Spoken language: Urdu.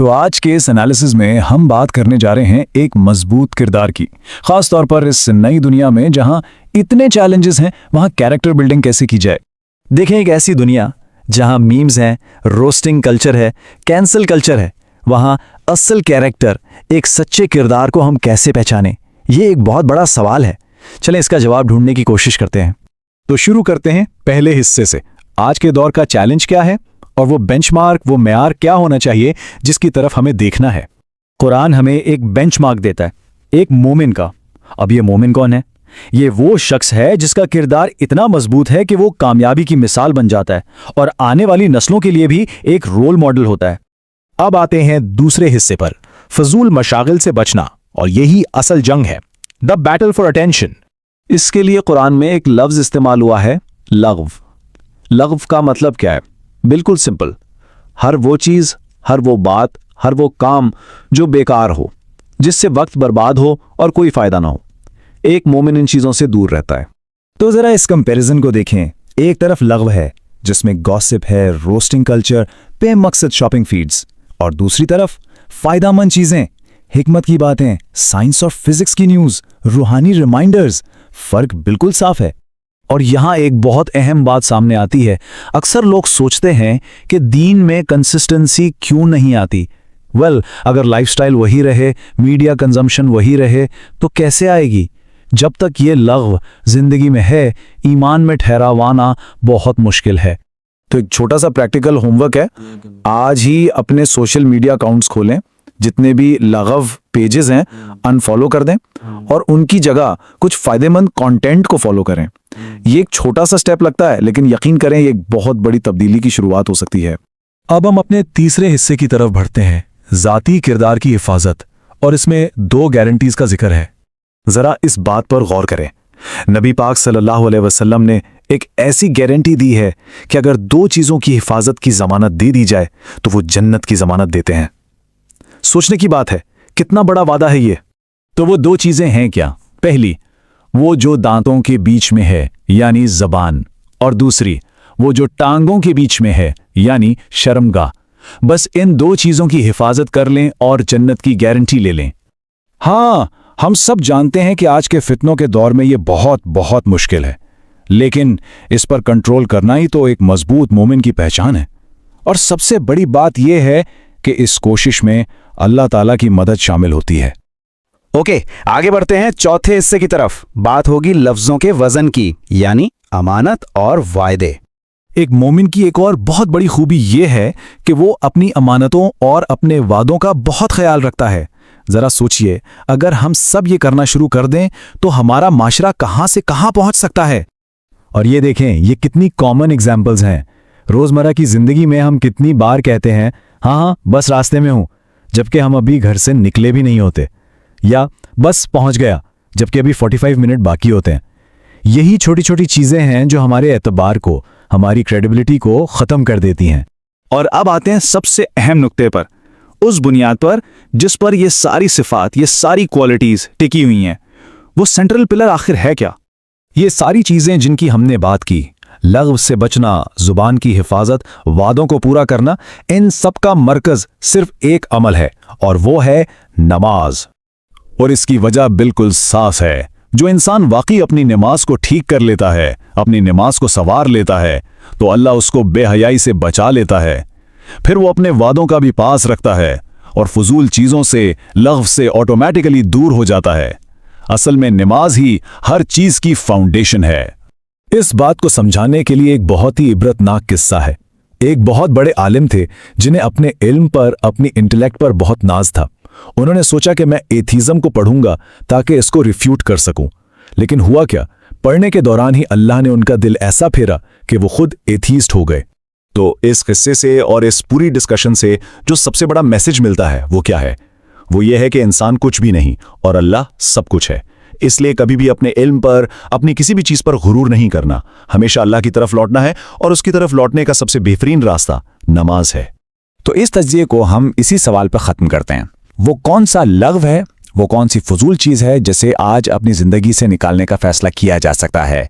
تو آج کے اس انالیسز میں ہم بات کرنے جا رہے ہیں ایک مضبوط کردار کی، خاص طور پر اس نئی دنیا میں جہاں اتنے چیلنجز ہیں وہاں کیریکٹر بلڈنگ کیسے کی جائے۔ دیکھیں، ایک ایسی دنیا جہاں میمز ہیں، روسٹنگ کلچر ہے، کینسل کلچر ہے، وہاں اصل کیریکٹر، ایک سچے کردار کو ہم کیسے پہچانیں؟ یہ ایک بہت بڑا سوال ہے۔ چلیں اس کا جواب ڈھونڈنے کی کوشش کرتے ہیں۔ تو شروع کرتے ہیں پہلے حصے سے۔ آج کے دور کا چیلنج کیا ہے اور وہ بینچ مارک، وہ معیار کیا ہونا چاہیے جس کی طرف ہمیں دیکھنا ہے؟ قرآن ہمیں ایک بینچ مارک دیتا ہے، ایک مومن کا۔ اب یہ مومن کون ہے؟ یہ وہ شخص ہے جس کا کردار اتنا مضبوط ہے کہ وہ کامیابی کی مثال بن جاتا ہے اور آنے والی نسلوں کے لیے بھی ایک رول ماڈل ہوتا ہے۔ اب آتے ہیں دوسرے حصے پر، فضول مشاغل سے بچنا، اور یہی اصل جنگ ہے، دا بیٹل فار اٹینشن۔ اس کے لیے قرآن میں ایک لفظ استعمال ہوا ہے، لغو۔ لغو کا مطلب کیا ہے؟ بالکل سمپل، ہر وہ چیز، ہر وہ بات، ہر وہ کام جو بیکار ہو، جس سے وقت برباد ہو اور کوئی فائدہ نہ ہو۔ ایک مومن ان چیزوں سے دور رہتا ہے۔ تو ذرا اس کمپیریزن کو دیکھیں۔ ایک طرف لغو ہے جس میں گوسپ ہے، روسٹنگ کلچر، بے مقصد شاپنگ فیڈز، اور دوسری طرف فائدہ مند چیزیں، حکمت کی باتیں، سائنس اور فزکس کی نیوز، روحانی ریمائنڈرز۔ فرق بالکل صاف ہے۔ اور یہاں ایک بہت اہم بات سامنے آتی ہے۔ اکثر لوگ سوچتے ہیں کہ دین میں کنسسٹنسی کیوں نہیں آتی؟ اگر لائف سٹائل وہی رہے، میڈیا کنزمپشن وہی رہے، تو کیسے آئے گی؟ جب تک یہ لغو زندگی میں ہے، ایمان میں ٹھہراوانا بہت مشکل ہے۔ تو ایک چھوٹا سا پریکٹیکل ہوم ورک ہے، آج ہی اپنے سوشل میڈیا اکاؤنٹس کھولیں، جتنے بھی لغو پیجز ہیں انفالو کر دیں اور ان کی جگہ کچھ فائدہ مند کانٹینٹ کو فالو کریں۔ یہ ایک چھوٹا سا سٹیپ لگتا ہے، لیکن یقین کریں یہ ایک بہت بڑی تبدیلی کی شروعات ہو سکتی ہے۔ اب ہم اپنے تیسرے حصے کی طرف بڑھتے ہیں، ذاتی کردار کی حفاظت، اور اس میں 2 گارنٹیز کا ذکر ہے۔ ذرا اس بات پر غور کریں۔ نبی پاک صلی اللہ علیہ وسلم نے ایک ایسی گارنٹی دی ہے کہ اگر 2 چیزوں کی حفاظت کی ضمانت دے دی جائے تو وہ جنت کی ضمانت دیتے ہیں۔ سوچنے کی بات ہے، کتنا بڑا وعدہ ہے یہ۔ تو وہ 2 چیزیں ہیں کیا؟ پہلی، وہ جو دانتوں کے بیچ میں ہے یعنی زبان، اور دوسری وہ جو ٹانگوں کے بیچ میں ہے یعنی شرمگاہ۔ بس ان 2 چیزوں کی حفاظت کر لیں اور جنت کی گارنٹی لے لیں۔ ہاں، ہم سب جانتے ہیں کہ آج کے فتنوں کے دور میں یہ بہت مشکل ہے، لیکن اس پر کنٹرول کرنا ہی تو ایک مضبوط مومن کی پہچان ہے۔ اور سب سے بڑی بات یہ ہے کہ اس کوشش میں اللہ تعالیٰ کی مدد شامل ہوتی ہے۔ اوکے، آگے بڑھتے ہیں چوتھے حصے کی طرف۔ بات ہوگی لفظوں کے وزن کی، یعنی امانت اور وعدے۔ ایک مومن کی ایک اور بہت بڑی خوبی یہ ہے کہ وہ اپنی امانتوں اور اپنے وعدوں کا بہت خیال رکھتا ہے۔ ذرا سوچئے، اگر ہم سب یہ کرنا شروع کر دیں تو ہمارا معاشرہ کہاں سے کہاں پہنچ سکتا ہے۔ اور یہ دیکھیں، یہ کتنی کامن ایگزامپلز ہیں۔ روزمرہ کی زندگی میں ہم کتنی بار کہتے ہیں، ہاں بس راستے میں ہوں، جبکہ ہم ابھی گھر سے نکلے بھی نہیں ہوتے، یا بس پہنچ گیا، جبکہ ابھی 45 منٹ باقی ہوتے ہیں۔ یہی چھوٹی چھوٹی چیزیں ہیں جو ہمارے اعتبار کو، ہماری کریڈیبلٹی کو ختم کر دیتی ہیں۔ اور اب آتے ہیں سب سے اہم نقطے پر، اس بنیاد پر جس پر یہ ساری صفات، یہ ساری کوالٹیز ٹکی ہوئی ہیں۔ وہ سینٹرل پلر آخر ہے کیا؟ یہ ساری چیزیں جن کی ہم نے بات کی، لغو سے بچنا، زبان کی حفاظت، وعدوں کو پورا کرنا، ان سب کا مرکز صرف ایک عمل ہے، اور وہ ہے نماز۔ اور اس کی وجہ بالکل صاف ہے۔ جو انسان واقعی اپنی نماز کو ٹھیک کر لیتا ہے، اپنی نماز کو سنوار لیتا ہے، تو اللہ اس کو بے حیائی سے بچا لیتا ہے۔ پھر وہ اپنے وعدوں کا بھی پاس رکھتا ہے اور فضول چیزوں سے، لغو سے آٹومیٹکلی دور ہو جاتا ہے۔ اصل میں نماز ہی ہر چیز کی فاؤنڈیشن ہے۔ اس بات کو سمجھانے کے لیے ایک بہت ہی عبرتناک قصہ ہے۔ ایک بہت بڑے عالم تھے جنہیں اپنے علم پر، اپنی انٹلیکٹ پر بہت ناز تھا۔ انہوں نے سوچا کہ میں ایتھیزم کو پڑھوں گا تاکہ اس کو ریفیوٹ کر سکوں۔ لیکن ہوا کیا، پڑھنے کے دوران ہی اللہ نے ان کا دل ایسا پھیرا کہ وہ خود ایتھیسٹ ہو گئے۔ تو اس قصے سے اور اس پوری ڈسکشن سے جو سب سے بڑا میسج ملتا ہے وہ کیا ہے؟ وہ یہ ہے کہ انسان کچھ بھی نہیں اور اللہ سب کچھ ہے۔ اس لیے کبھی بھی اپنے علم پر، اپنی کسی بھی چیز پر غرور نہیں کرنا، ہمیشہ اللہ کی طرف لوٹنا ہے، اور اس کی طرف لوٹنے کا سب سے بہترین راستہ نماز ہے۔ تو اس تجزیے کو ہم اسی سوال پر ختم کرتے ہیں، وہ کون سا لغو ہے، وہ کون سی فضول چیز ہے جسے آج اپنی زندگی سے نکالنے کا فیصلہ کیا جا سکتا ہے؟